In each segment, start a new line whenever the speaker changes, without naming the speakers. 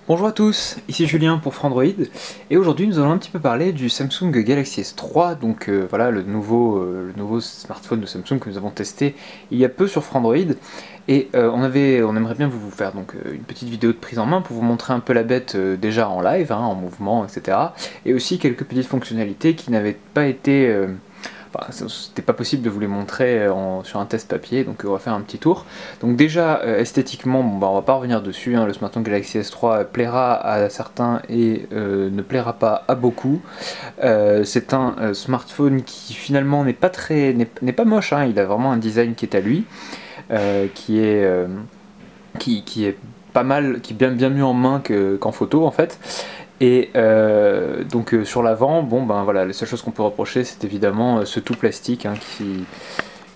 Bonjour à tous, ici Julien pour Frandroid, et aujourd'hui nous allons un petit peu parler du Samsung Galaxy S3, donc voilà le nouveau smartphone de Samsung que nous avons testé il y a peu sur Frandroid, et on aimerait bien vous faire donc une petite vidéo de prise en main pour vous montrer un peu la bête déjà en live, en mouvement, etc. Et aussi quelques petites fonctionnalités qui n'avaient pas été... c'était pas possible de vous les montrer sur un test papier, donc on va faire un petit tour. Donc déjà esthétiquement, on va pas revenir dessus, le smartphone Galaxy S3 plaira à certains et ne plaira pas à beaucoup. C'est un smartphone qui finalement n'est pas moche, il a vraiment un design qui est à lui, qui est pas mal, qui est bien mieux en main qu'en photo en fait. Et donc sur l'avant, voilà, la seule chose qu'on peut reprocher, c'est évidemment ce tout plastique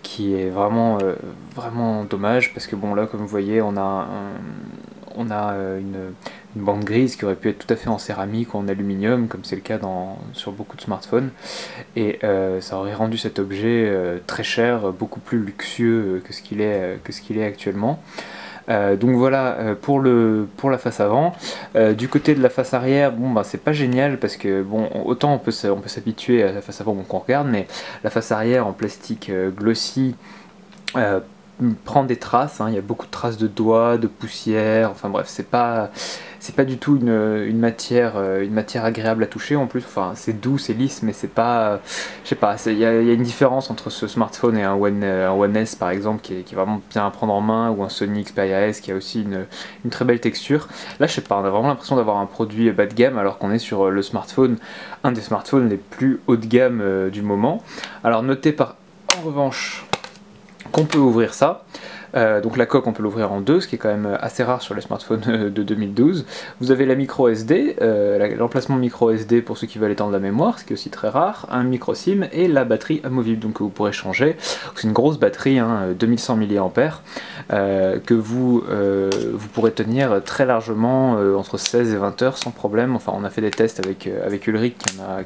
qui est vraiment dommage, parce que bon là, comme vous voyez, on a une bande grise qui aurait pu être tout à fait en céramique ou en aluminium, comme c'est le cas sur beaucoup de smartphones, et ça aurait rendu cet objet très cher, beaucoup plus luxueux que ce qu'il est actuellement. Donc voilà pour la face avant. Du côté de la face arrière, c'est pas génial, parce que autant on peut s'habituer à la face avant qu'on regarde, mais la face arrière en plastique glossy prend des traces, il y a beaucoup de traces de doigts, de poussière, enfin bref, c'est pas du tout une matière agréable à toucher. En plus, c'est doux, c'est lisse, mais c'est pas, je sais pas, il y a une différence entre ce smartphone et un One S par exemple, qui est vraiment bien à prendre en main, ou un Sony Xperia S qui a aussi une très belle texture. Là, je sais pas, on a vraiment l'impression d'avoir un produit bas de gamme, alors qu'on est sur un des smartphones les plus haut de gamme du moment. Alors notez en revanche qu'on peut ouvrir ça. Donc la coque, on peut l'ouvrir en deux, ce qui est quand même assez rare sur les smartphones de 2012. Vous avez la micro SD, l'emplacement micro SD pour ceux qui veulent étendre la mémoire, ce qui est aussi très rare, un micro SIM et la batterie amovible, donc que vous pourrez changer. C'est une grosse batterie, 2100 mAh, que vous pourrez tenir très largement entre 16 et 20 heures sans problème. Enfin, on a fait des tests avec Ulrich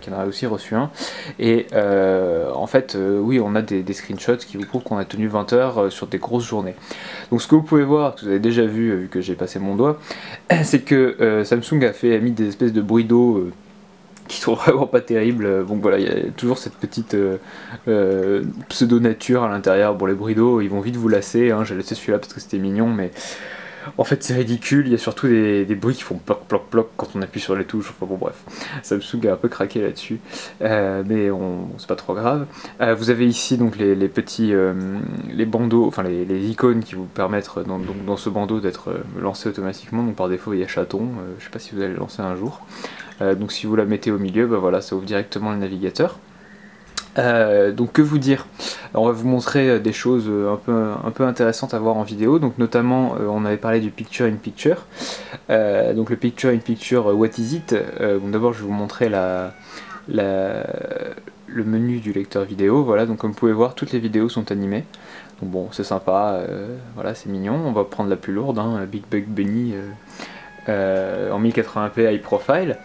qui en a aussi reçu un, et en fait oui, on a des screenshots qui vous prouvent qu'on a tenu 20 heures sur des grosses journées. Donc ce que vous pouvez voir, que vous avez déjà vu que j'ai passé mon doigt, c'est que Samsung a mis des espèces de bruits d'eau qui sont vraiment pas terribles. Donc voilà, il y a toujours cette petite pseudo-nature à l'intérieur. Bon, les bruits d'eau, ils vont vite vous lasser, j'ai laissé celui-là parce que c'était mignon, mais en fait c'est ridicule. Il y a surtout des bruits qui font ploc ploc ploc quand on appuie sur les touches. Enfin bon, bref, Samsung a un peu craqué là-dessus, mais c'est pas trop grave. Vous avez ici donc les petits les bandeaux, enfin les icônes qui vous permettent dans ce bandeau d'être lancé automatiquement. Donc par défaut il y a chaton, je sais pas si vous allez le lancer un jour. Donc si vous la mettez au milieu, voilà, ça ouvre directement le navigateur. Donc que vous dire, on va vous montrer des choses un peu intéressantes à voir en vidéo. Donc notamment on avait parlé du Picture in Picture, donc le Picture in Picture, what is it? D'abord je vais vous montrer le menu du lecteur vidéo. Voilà, donc comme vous pouvez voir, toutes les vidéos sont animées, donc bon, c'est sympa, voilà, c'est mignon. On va prendre la plus lourde, Big Bug Bunny en 1080p high profile.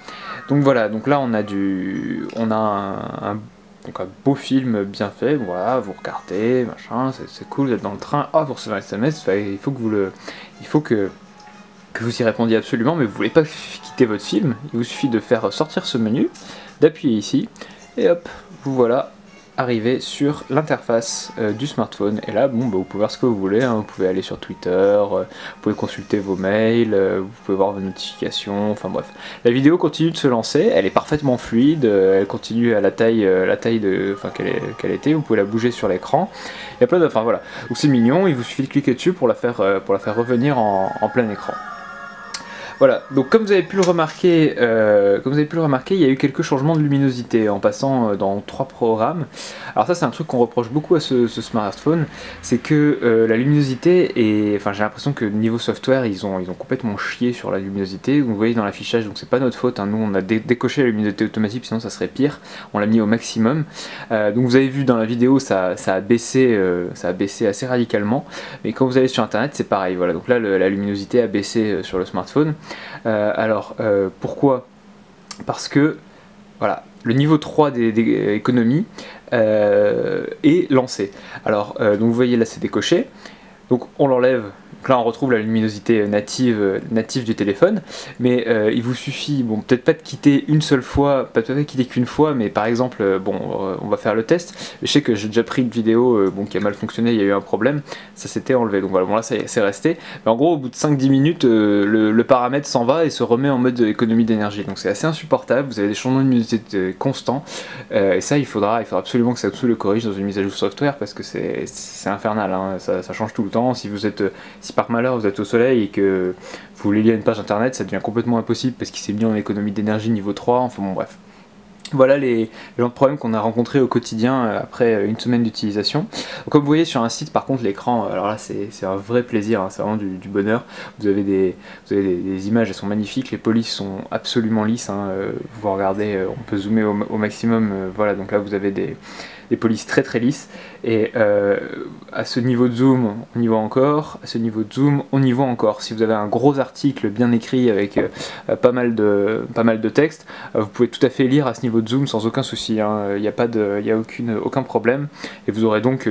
Donc voilà, donc là on a un beau film bien fait, voilà, vous regardez, machin, c'est cool, vous êtes dans le train, vous recevez un SMS, il faut que vous y répondiez absolument, mais vous voulez pas quitter votre film. Il vous suffit de faire sortir ce menu, d'appuyer ici, et hop, vous voilà arrivé sur l'interface du smartphone. Et là, vous pouvez voir ce que vous voulez, vous pouvez aller sur Twitter, vous pouvez consulter vos mails, vous pouvez voir vos notifications, enfin bref. La vidéo continue de se lancer, elle est parfaitement fluide, elle continue à la taille qu'elle était, vous pouvez la bouger sur l'écran. Il y a plein de... Enfin voilà, donc c'est mignon, il vous suffit de cliquer dessus pour la faire revenir en plein écran. Voilà, donc comme vous avez pu le remarquer, il y a eu quelques changements de luminosité en passant dans 3 programmes. Alors ça, c'est un truc qu'on reproche beaucoup à ce smartphone, c'est que la luminosité est... Enfin, j'ai l'impression que niveau software, ils ont complètement chié sur la luminosité. Vous voyez dans l'affichage, donc c'est pas notre faute, nous on a décoché la luminosité automatique, sinon ça serait pire. On l'a mis au maximum. Donc vous avez vu dans la vidéo, ça a baissé assez radicalement. Mais quand vous allez sur internet, c'est pareil. Voilà, donc là la luminosité a baissé sur le smartphone. Pourquoi parce que voilà, le niveau 3 des économies est lancé. Alors, donc vous voyez là c'est décoché, donc on l'enlève. Donc là on retrouve la luminosité native du téléphone, mais il vous suffit, bon peut-être pas de quitter une seule fois, pas peut-être quitter qu'une fois, mais par exemple, on va faire le test. Je sais que j'ai déjà pris une vidéo qui a mal fonctionné, il y a eu un problème, ça s'était enlevé, donc voilà, bon là c'est resté. Mais en gros au bout de 5-10 minutes, le paramètre s'en va et se remet en mode économie d'énergie, donc c'est assez insupportable, vous avez des changements de luminosité constants, et ça il faudra absolument que Samsung le corrige dans une mise à jour software, parce que c'est infernal, hein, ça change tout le temps. Si par malheur vous êtes au soleil et que vous voulez lire une page internet, ça devient complètement impossible parce qu'il s'est mis en économie d'énergie niveau 3, enfin bon bref. Voilà les genres de problèmes qu'on a rencontrés au quotidien après une semaine d'utilisation. Comme vous voyez sur un site, par contre l'écran, alors là c'est un vrai plaisir, hein, c'est vraiment du bonheur. Vous avez des images, elles sont magnifiques, les polices sont absolument lisses, hein, vous regardez, on peut zoomer au maximum, voilà, donc là vous avez des polices très très lisses, et à ce niveau de zoom on y voit encore, à ce niveau de zoom on y voit encore. Si vous avez un gros article bien écrit avec pas mal de texte, vous pouvez tout à fait lire à ce niveau de zoom sans aucun souci, hein. Il n'y a aucun problème, et vous aurez donc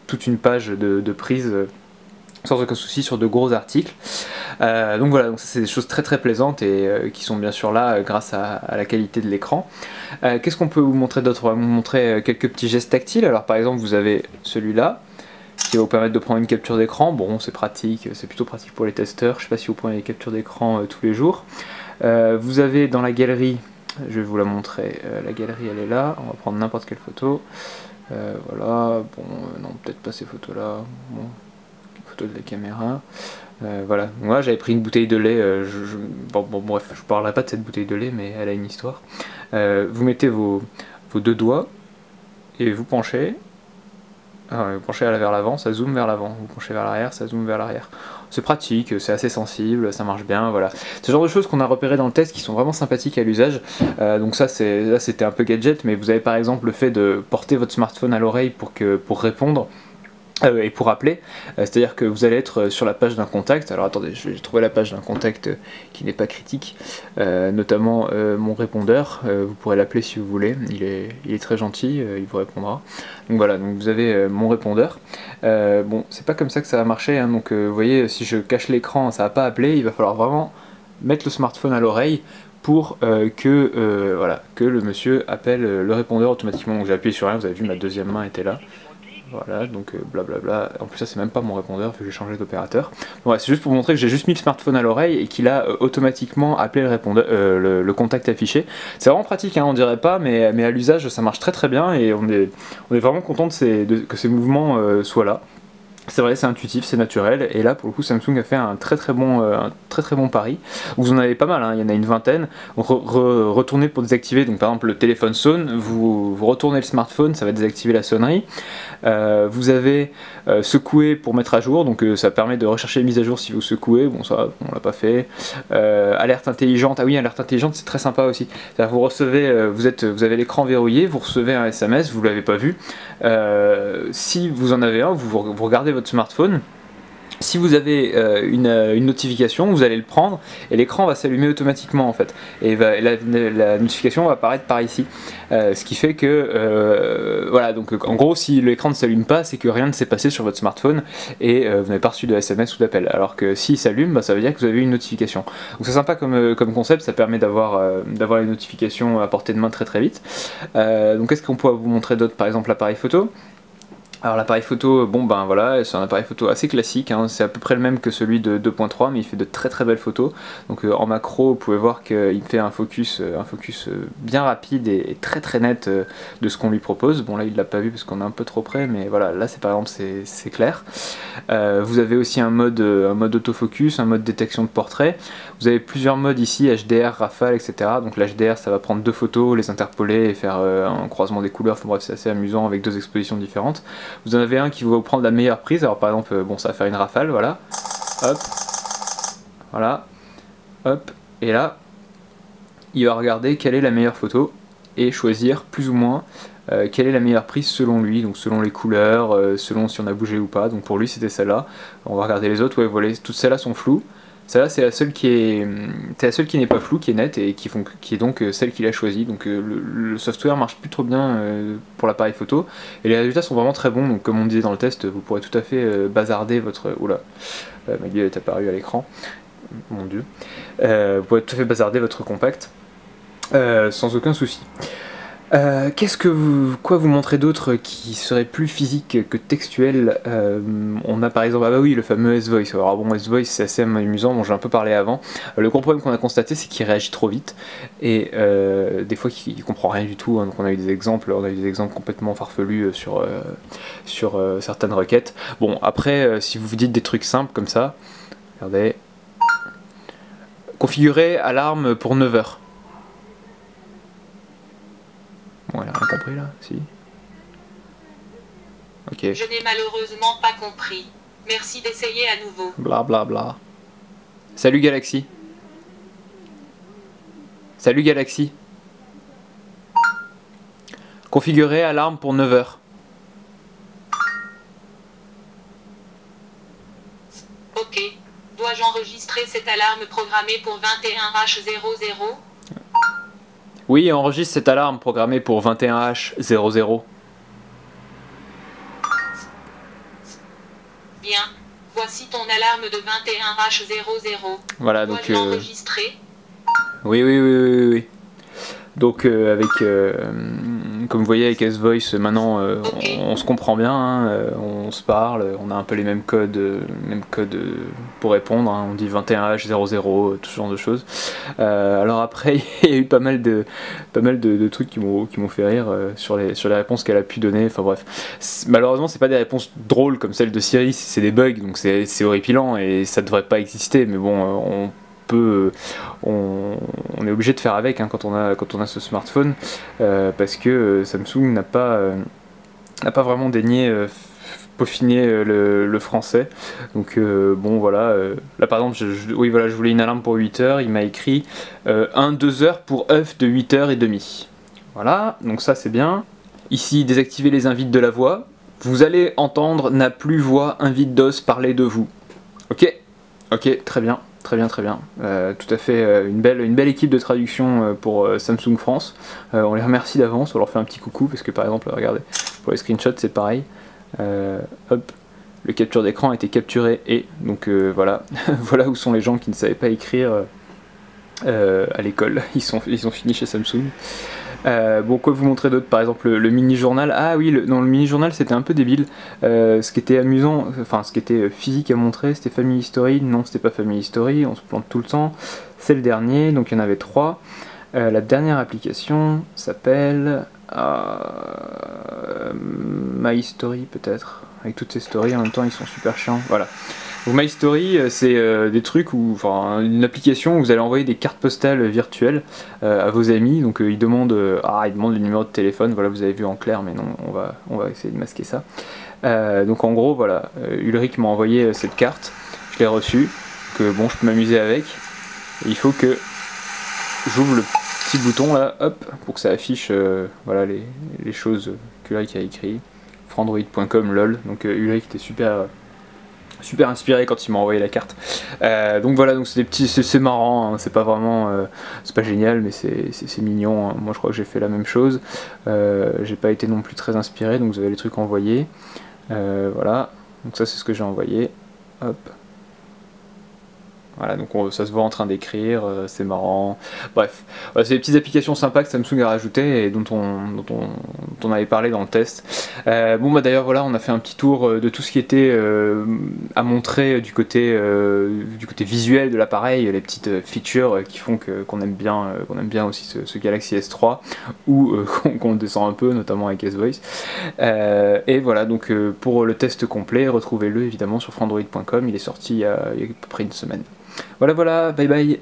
toute une page de prise sans aucun souci sur de gros articles. Donc voilà, donc ça c'est des choses très très plaisantes et qui sont bien sûr là grâce à la qualité de l'écran. Qu'est-ce qu'on peut vous montrer d'autre? On va vous montrer quelques petits gestes tactiles. Alors par exemple vous avez celui-là qui va vous permettre de prendre une capture d'écran. Bon, c'est pratique, c'est plutôt pratique pour les testeurs. Je ne sais pas si vous prenez des captures d'écran tous les jours. Vous avez dans la galerie, je vais vous la montrer, la galerie elle est là, on va prendre n'importe quelle photo. Voilà, bon, non peut-être pas ces photos là, bon, photo de la caméra. Voilà, moi j'avais pris une bouteille de lait, bref, je ne parlerai pas de cette bouteille de lait, mais elle a une histoire. Vous mettez vos deux doigts et vous penchez. Vous penchez vers l'avant, ça zoome vers l'avant. Vous penchez vers l'arrière, ça zoome vers l'arrière. C'est pratique, c'est assez sensible, ça marche bien, voilà. C'est le genre de choses qu'on a repéré dans le test qui sont vraiment sympathiques à l'usage. Donc ça c'était un peu gadget, mais vous avez par exemple le fait de porter votre smartphone à l'oreille pour répondre. Et pour appeler, c'est-à-dire que vous allez être sur la page d'un contact. Alors attendez, je vais trouver la page d'un contact qui n'est pas critique, notamment mon répondeur. Vous pourrez l'appeler si vous voulez, il est très gentil, il vous répondra. Donc voilà, donc vous avez mon répondeur. Bon, c'est pas comme ça que ça va marcher, hein, donc vous voyez, si je cache l'écran, ça va pas appeler, il va falloir vraiment mettre le smartphone à l'oreille pour que le monsieur appelle le répondeur automatiquement. Donc j'ai appuyé sur rien, vous avez vu, ma deuxième main était là. Voilà, donc blablabla. En plus, ça c'est même pas mon répondeur, vu que j'ai changé d'opérateur. Voilà, c'est juste pour montrer que j'ai juste mis le smartphone à l'oreille et qu'il a automatiquement appelé le répondeur, le contact affiché. C'est vraiment pratique, hein, on dirait pas, mais à l'usage ça marche très très bien et on est vraiment content que ces mouvements soient là. C'est vrai, c'est intuitif, c'est naturel, et là pour le coup Samsung a fait un très très bon pari. Vous en avez pas mal, hein, il y en a une vingtaine. Donc retournez pour désactiver, donc par exemple le téléphone sonne, vous retournez le smartphone, ça va désactiver la sonnerie. Vous avez secoué pour mettre à jour, donc ça permet de rechercher les mises à jour si vous secouez, bon ça on l'a pas fait. Alerte intelligente, ah oui, alerte intelligente c'est très sympa aussi. Vous recevez, vous avez l'écran verrouillé, vous recevez un SMS, vous l'avez pas vu. Si vous en avez un, vous regardez votre smartphone. Si vous avez une notification, vous allez le prendre et l'écran va s'allumer automatiquement en fait. Et la notification va apparaître par ici. Ce qui fait que, voilà, donc en gros, si l'écran ne s'allume pas, c'est que rien ne s'est passé sur votre smartphone et vous n'avez pas reçu de SMS ou d'appel. Alors que s'il s'allume, ça veut dire que vous avez eu une notification. Donc c'est sympa comme concept, ça permet d'avoir les notifications à portée de main très très vite. Donc qu'est-ce qu'on peut vous montrer d'autre? Par exemple l'appareil photo. Alors l'appareil photo, bon ben voilà, c'est un appareil photo assez classique, hein, c'est à peu près le même que celui de 2.3, mais il fait de très très belles photos. Donc en macro, vous pouvez voir qu'il fait un focus bien rapide et très très net de ce qu'on lui propose. Bon là il l'a pas vu parce qu'on est un peu trop près, mais voilà, là c'est par exemple c'est clair. Vous avez aussi un mode autofocus, un mode détection de portrait. Vous avez plusieurs modes ici, HDR, rafale, etc. Donc l'HDR ça va prendre deux photos, les interpoler et faire un croisement des couleurs, enfin bref c'est assez amusant avec deux expositions différentes. Vous en avez un qui va vous prendre la meilleure prise, alors par exemple, bon ça va faire une rafale, voilà, hop, voilà, hop, et là, il va regarder quelle est la meilleure photo et choisir plus ou moins quelle est la meilleure prise selon lui, donc selon les couleurs, selon si on a bougé ou pas. Donc pour lui c'était celle-là. On va regarder les autres, ouais, voilà, toutes celles-là sont floues. Celle-là, c'est la seule qui n'est pas floue, qui est nette et qui est donc celle qu'il a choisie. Donc le software marche plus trop bien pour l'appareil photo et les résultats sont vraiment très bons. Donc comme on disait dans le test, vous pourrez tout à fait bazarder votre... Oula, ma gueule est apparue à l'écran. Mon dieu. Vous pourrez tout à fait bazarder votre compact sans aucun souci. Quoi vous montrer d'autre qui serait plus physique que textuel? On a par exemple, ah bah oui, le fameux S-Voice. Alors bon, S-Voice c'est assez amusant, bon, j'ai un peu parlé avant. Le gros problème qu'on a constaté, c'est qu'il réagit trop vite et des fois il comprend rien du tout, hein. Donc on a eu des exemples complètement farfelus sur certaines requêtes. Bon, après, si vous vous dites des trucs simples comme ça, regardez, configurer alarme pour 9h. Bon, elle a rien compris là, si. Ok.
Je n'ai malheureusement pas compris. Merci d'essayer à nouveau.
Bla bla bla. Salut Galaxy. Salut Galaxy. Configurer alarme pour 9h.
Ok. Dois-je enregistrer cette alarme programmée pour 21H00?
Oui, enregistre cette alarme programmée pour 21H00.
Bien. Voici ton alarme de 21H00.
Voilà, donc...
Dois-je l'enregistrer?
Oui. Donc comme vous voyez avec S-Voice, maintenant on se comprend bien, hein, on se parle, on a un peu les mêmes codes pour répondre, hein, on dit 21H00, tout ce genre de choses. Alors après il y a eu pas mal de trucs qui m'ont fait rire sur les réponses qu'elle a pu donner, enfin bref. Malheureusement c'est pas des réponses drôles comme celle de Siri, c'est des bugs, donc c'est horripilant et ça devrait pas exister, mais bon, on est obligé de faire avec, hein, quand on a ce smartphone, parce que Samsung n'a pas vraiment daigné peaufiner le français. Donc bon voilà, là par exemple oui voilà, je voulais une alarme pour 8h, il m'a écrit 2 heures pour œuf de 8h30. Voilà, donc ça c'est bien. Ici, désactiver les invites de la voix. Vous allez entendre n'a plus voix, invite d'os parler de vous. Ok, très bien. Tout à fait, une belle équipe de traduction pour Samsung France. On les remercie d'avance, on leur fait un petit coucou parce que par exemple, regardez, pour les screenshots c'est pareil. Hop, le capture d'écran a été capturé et donc voilà, voilà où sont les gens qui ne savaient pas écrire à l'école. Ils sont finis chez Samsung. Bon, quoi vous montrer d'autre? Par exemple le mini-journal. Ah oui, dans le mini-journal c'était un peu débile. Ce qui était amusant, enfin ce qui était physique à montrer, c'était Family History. Non, c'était pas Family History, on se plante tout le temps. C'est le dernier, donc il y en avait 3. La dernière application s'appelle My Story peut-être. Avec toutes ces stories en même temps, ils sont super chiants. Voilà. Donc My Story, c'est des trucs où, enfin, une application où vous allez envoyer des cartes postales virtuelles à vos amis. Donc ils demandent le numéro de téléphone. Voilà, vous avez vu en clair, mais non, on va essayer de masquer ça. Donc en gros, voilà, Ulrich m'a envoyé cette carte. Je l'ai reçue. Que bon, je peux m'amuser avec. Et il faut que j'ouvre le petit bouton là, hop, pour que ça affiche voilà les choses qu'Ulrich a écrit. Frandroid.com lol. Donc Ulrich était super inspiré quand il m'a envoyé la carte. Donc voilà, donc c'est marrant, hein, c'est pas vraiment, c'est pas génial, mais c'est mignon, hein. Moi je crois que j'ai fait la même chose. J'ai pas été non plus très inspiré, donc vous avez les trucs envoyés. Voilà, donc ça c'est ce que j'ai envoyé. Hop. Voilà, donc ça se voit en train d'écrire, c'est marrant. Bref, voilà, c'est des petites applications sympas que Samsung a rajoutées et dont on avait parlé dans le test. Bon bah d'ailleurs voilà, on a fait un petit tour de tout ce qui était à montrer du côté visuel de l'appareil, les petites features qui font qu'on aime bien aussi ce Galaxy S3 ou qu'on descend un peu, notamment avec S-Voice. Et voilà, donc pour le test complet, retrouvez-le évidemment sur frandroid.com, il est sorti il y a à peu près une semaine. Voilà, bye bye.